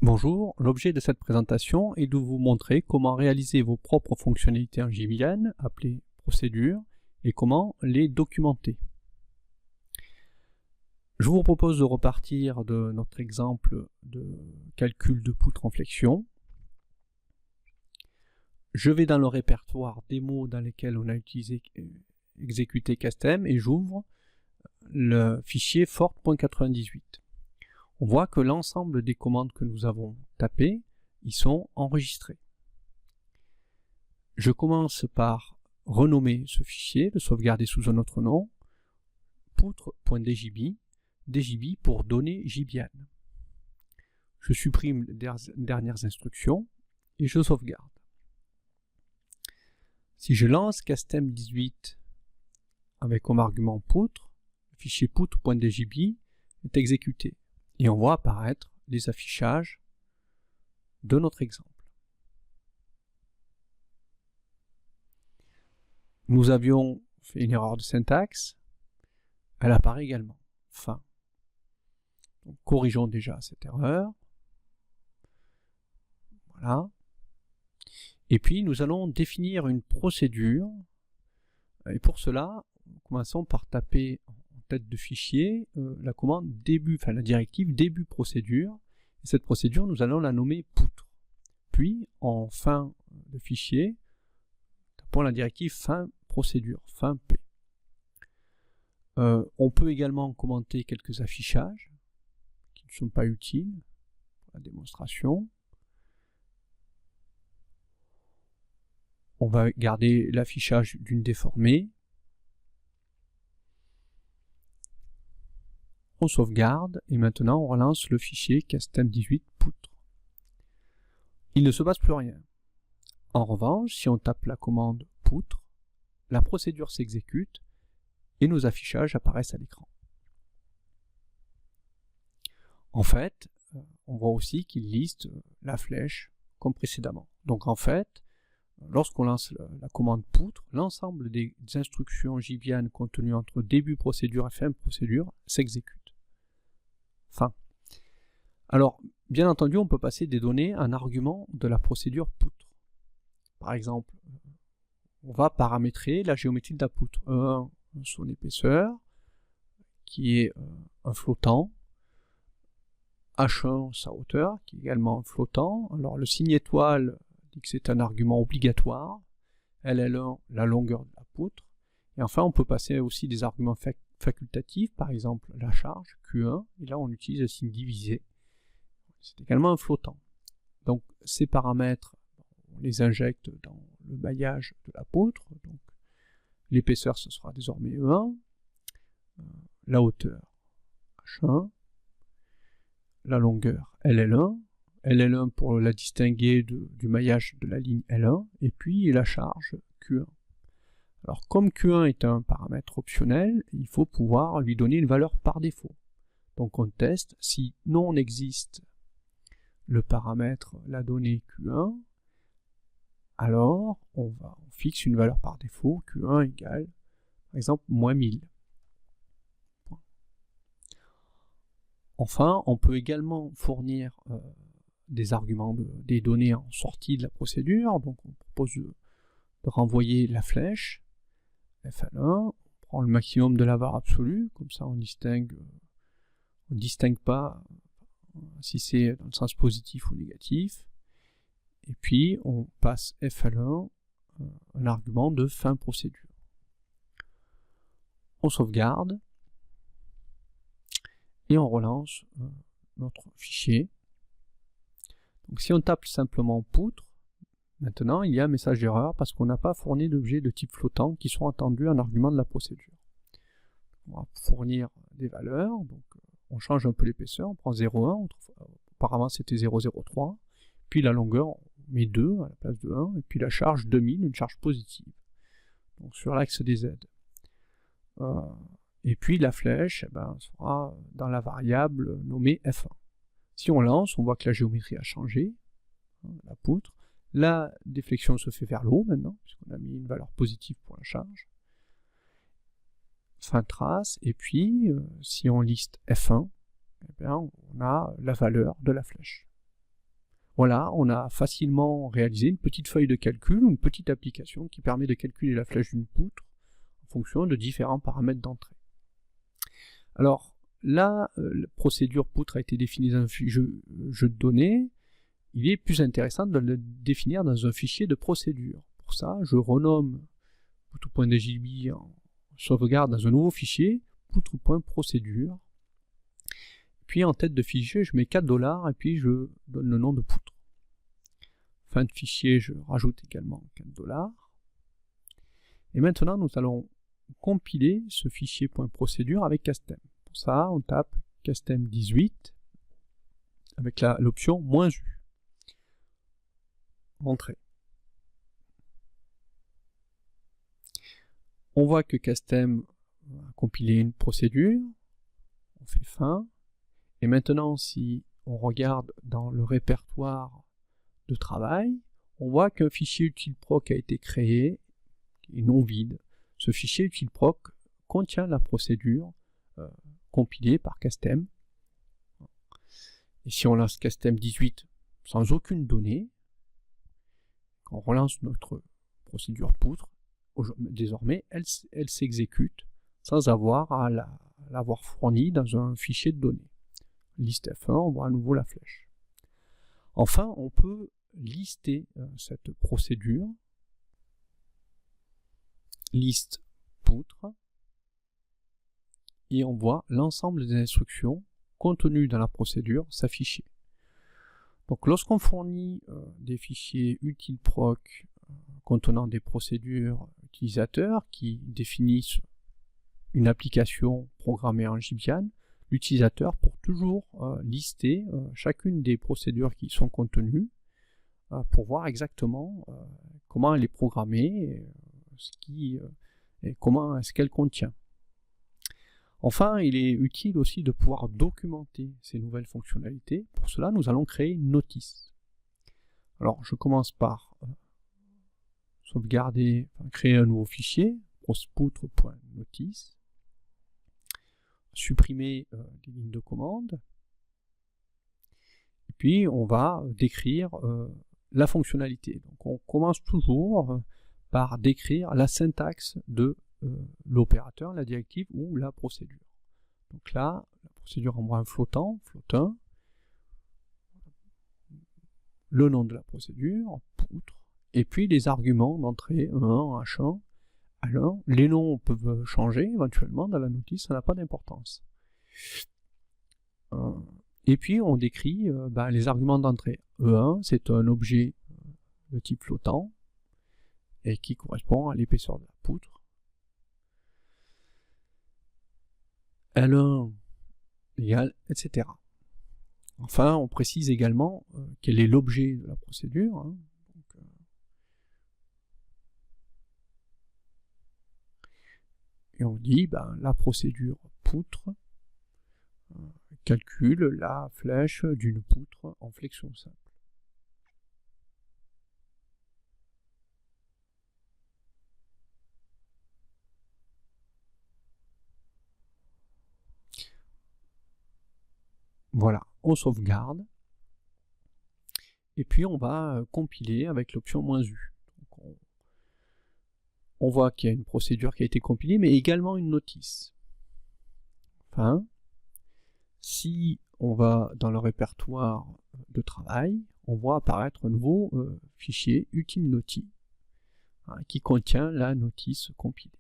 Bonjour, l'objet de cette présentation est de vous montrer comment réaliser vos propres fonctionnalités en JVM, appelées procédures, et comment les documenter. Je vous propose de repartir de notre exemple de calcul de poutre en flexion. Je vais dans le répertoire des mots dans lesquels on a exécuté Castem et j'ouvre le fichier Forte.98. On voit que l'ensemble des commandes que nous avons tapées y sont enregistrées. Je commence par renommer ce fichier, le sauvegarder sous un autre nom, poutre.djb, djb pour données JBian. Je supprime les dernières instructions et je sauvegarde. Si je lance Castem 18 avec comme argument poutre, le fichier poutre.djb est exécuté et on voit apparaître les affichages de notre exemple. Nous avions fait une erreur de syntaxe, elle apparaît également, fin. Donc, corrigeons déjà cette erreur. Voilà. Et puis nous allons définir une procédure, et pour cela, commençons par taper en tête de fichier la commande début, la directive début procédure. Et cette procédure, nous allons la nommer poutre. Puis, en fin de fichier, tapons la directive fin procédure, fin P. On peut également commenter quelques affichages qui ne sont pas utiles pour la démonstration. On va garder l'affichage d'une déformée. On sauvegarde et maintenant on relance le fichier Castem18 poutre. Il ne se passe plus rien. En revanche, si on tape la commande poutre, la procédure s'exécute et nos affichages apparaissent à l'écran. En fait, on voit aussi qu'il liste la flèche comme précédemment. Donc en fait, lorsqu'on lance la commande poutre, l'ensemble des instructions JVian contenues entre début procédure et fin procédure s'exécutent. Fin. Alors, bien entendu, on peut passer des données en argument de la procédure poutre. Par exemple, on va paramétrer la géométrie de la poutre. Son épaisseur, qui est un flottant. H1, sa hauteur, qui est également un flottant. Alors, le signe étoile dit que c'est un argument obligatoire. LL1, la longueur de la poutre. Et enfin, on peut passer aussi des arguments facultatifs, par exemple la charge, Q1, et là on utilise le signe divisé. C'est également un flottant. Donc ces paramètres, on les injecte dans le maillage de la poutre. Donc l'épaisseur, ce sera désormais E1, la hauteur H1, la longueur LL1, LL1 pour la distinguer du maillage de la ligne L1, et puis la charge Q1. Alors comme Q1 est un paramètre optionnel, il faut pouvoir lui donner une valeur par défaut. Donc on teste, si non existe le paramètre, la donnée Q1, alors on fixe une valeur par défaut, Q1 égale, par exemple, moins 1000. Enfin, on peut également fournir des arguments, des données en sortie de la procédure. Donc on propose de renvoyer la flèche, F1, on prend le maximum de la barre absolue, comme ça on distingue pas si c'est dans le sens positif ou négatif, et puis on passe F1, un argument de fin procédure. On sauvegarde, et on relance notre fichier. Donc si on tape simplement poutre, maintenant il y a un message d'erreur parce qu'on n'a pas fourni d'objets de type flottant qui sont attendus en argument de la procédure. On va fournir des valeurs, donc on change un peu l'épaisseur, on prend 0,1, auparavant c'était 0,03, puis la longueur on met 2 à la place de 1, et puis la charge 2000, une charge positive, donc sur l'axe des Z. Et puis la flèche sera dans la variable nommée F1. Si on lance, on voit que la géométrie a changé, la poutre. La déflexion se fait vers le haut maintenant, puisqu'on a mis une valeur positive pour la charge. Fin trace, et puis si on liste F1, eh bien, on a la valeur de la flèche. voilà, on a facilement réalisé une petite feuille de calcul ou une petite application qui permet de calculer la flèche d'une poutre en fonction de différents paramètres d'entrée. Alors là, la procédure poutre a été définie dans un jeu de données. Il est plus intéressant de le définir dans un fichier de procédure. Pour ça, je renomme poutre.djb en sauvegarde dans un nouveau fichier, poutre.procédure. Puis en tête de fichier, je mets 4$ et puis je donne le nom de poutre. Fin de fichier, je rajoute également 4$. Et maintenant, nous allons compiler ce fichier .procédure avec Castem. Pour ça, on tape Castem 18 avec l'option -u. Entrée. On voit que Castem a compilé une procédure. On fait fin. Et maintenant, si on regarde dans le répertoire de travail, on voit qu'un fichier utilproc a été créé, et non vide. Ce fichier utilproc contient la procédure compilée par Castem. Et si on lance Castem 18 sans aucune donnée, quand on relance notre procédure poutre, désormais, elle s'exécute sans avoir à l'avoir fournie dans un fichier de données. Liste F1, on voit à nouveau la flèche. Enfin, on peut lister cette procédure, liste poutre, et on voit l'ensemble des instructions contenues dans la procédure s'afficher. Donc lorsqu'on fournit des fichiers utilproc contenant des procédures utilisateurs qui définissent une application programmée en Debian, l'utilisateur pour toujours lister chacune des procédures qui sont contenues pour voir exactement comment elle est programmée et comment est-ce qu'elle contient. Enfin, il est utile aussi de pouvoir documenter ces nouvelles fonctionnalités. Pour cela, nous allons créer une notice. Alors, je commence par créer un nouveau fichier, poutre.notice, supprimer des lignes de commande, et puis on va décrire la fonctionnalité. Donc on commence toujours par décrire la syntaxe de l'opérateur, la directive ou la procédure. Donc là, la procédure envoie un flottant, float1, le nom de la procédure, poutre, et puis les arguments d'entrée, E1, H1, alors, les noms peuvent changer éventuellement dans la notice, ça n'a pas d'importance. Et puis on décrit les arguments d'entrée. E1, c'est un objet de type flottant et qui correspond à l'épaisseur de la poutre. L1 égale, etc. Enfin, on précise également quel est l'objet de la procédure. Hein. Et on dit, la procédure poutre calcule la flèche d'une poutre en flexion simple. Voilà, on sauvegarde. Et puis on va compiler avec l'option -u. Donc on voit qu'il y a une procédure qui a été compilée, mais également une notice. Enfin, si on va dans le répertoire de travail, on voit apparaître un nouveau fichier utilnoti qui contient la notice compilée.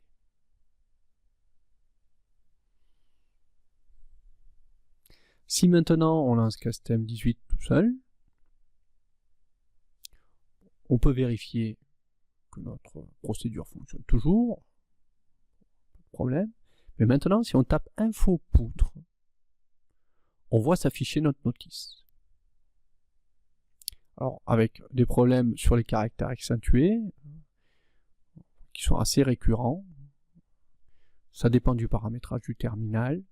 Si maintenant on lance Castem 18 tout seul, on peut vérifier que notre procédure fonctionne toujours, pas de problème. Mais maintenant, si on tape info poutre, on voit s'afficher notre notice. Alors, avec des problèmes sur les caractères accentués, qui sont assez récurrents, ça dépend du paramétrage du terminal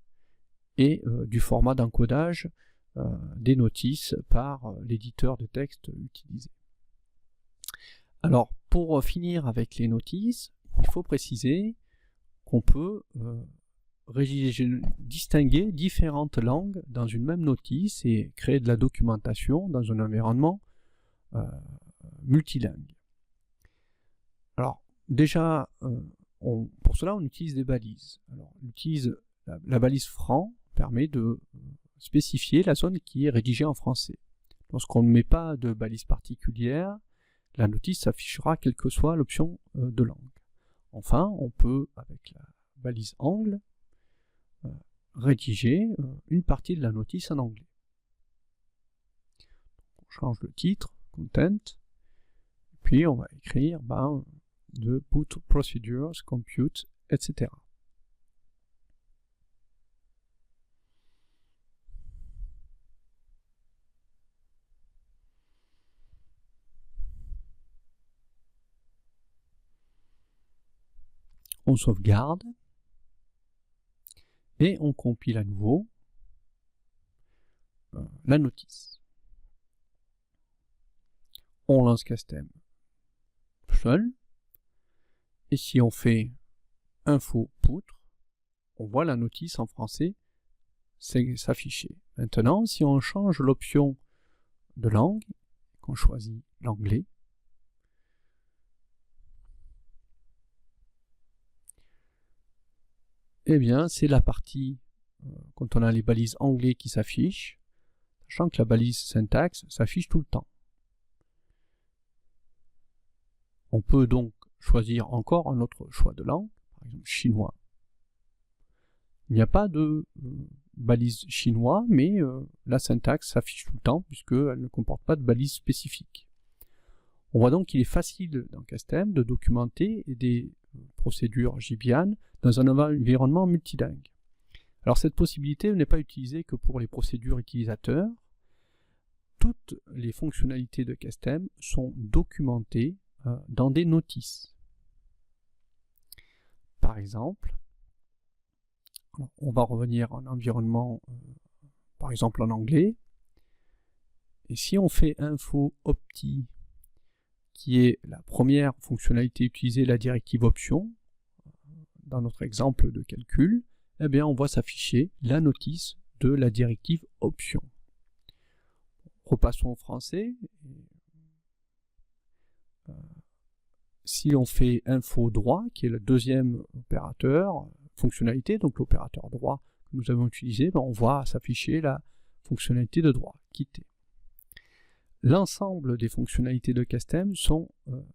et du format d'encodage des notices par l'éditeur de texte utilisé. Alors, pour finir avec les notices, il faut préciser qu'on peut distinguer différentes langues dans une même notice et créer de la documentation dans un environnement multilingue. Alors déjà, pour cela on utilise des balises. Alors, on utilise la balise franc permet de spécifier la zone qui est rédigée en français. Lorsqu'on ne met pas de balise particulière, la notice s'affichera quelle que soit l'option de langue. Enfin, on peut, avec la balise angle, rédiger une partie de la notice en anglais. On change le titre, content, puis on va écrire de put procedures, compute, etc. On sauvegarde et on compile à nouveau la notice. On lance Castem seul, et si on fait info poutre, on voit la notice en français s'afficher. Maintenant, si on change l'option de langue, qu'on choisit l'anglais, eh bien, c'est la partie, quand on a les balises anglais qui s'affichent, sachant que la balise syntaxe s'affiche tout le temps. On peut donc choisir encore un autre choix de langue, par exemple chinois. Il n'y a pas de balise chinois, mais la syntaxe s'affiche tout le temps, puisqu'elle ne comporte pas de balise spécifique. On voit donc qu'il est facile dans Castem de documenter des procédures JBian dans un environnement multilingue. Alors cette possibilité n'est pas utilisée que pour les procédures utilisateurs. Toutes les fonctionnalités de Castem sont documentées dans des notices. Par exemple, on va revenir en environnement, par exemple en anglais, et si on fait info opti, qui est la première fonctionnalité utilisée, la directive option, dans notre exemple de calcul, eh bien on voit s'afficher la notice de la directive option. Repassons au français. Si on fait info droit, qui est le deuxième opérateur, fonctionnalité, donc l'opérateur droit que nous avons utilisé, on voit s'afficher la fonctionnalité de droit, quitter. L'ensemble des fonctionnalités de Castem sont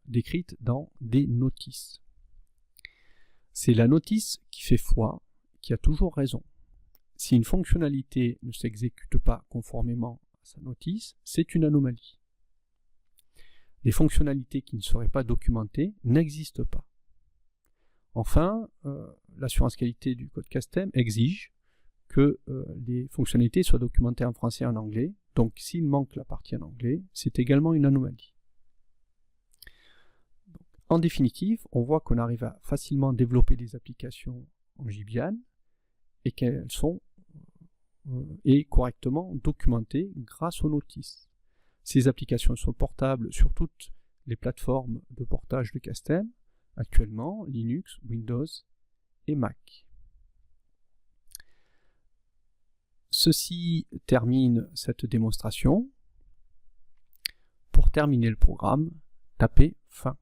décrites dans des notices. C'est la notice qui fait foi, qui a toujours raison. Si une fonctionnalité ne s'exécute pas conformément à sa notice, c'est une anomalie. Les fonctionnalités qui ne seraient pas documentées n'existent pas. Enfin, l'assurance qualité du code Castem exige que les fonctionnalités soient documentées en français et en anglais. Donc s'il manque la partie en anglais, c'est également une anomalie. Donc, en définitive, on voit qu'on arrive à facilement développer des applications en JBian et qu'elles sont correctement documentées grâce aux notices. Ces applications sont portables sur toutes les plateformes de portage de Castem, actuellement Linux, Windows et Mac. Ceci termine cette démonstration. Pour terminer le programme, tapez fin.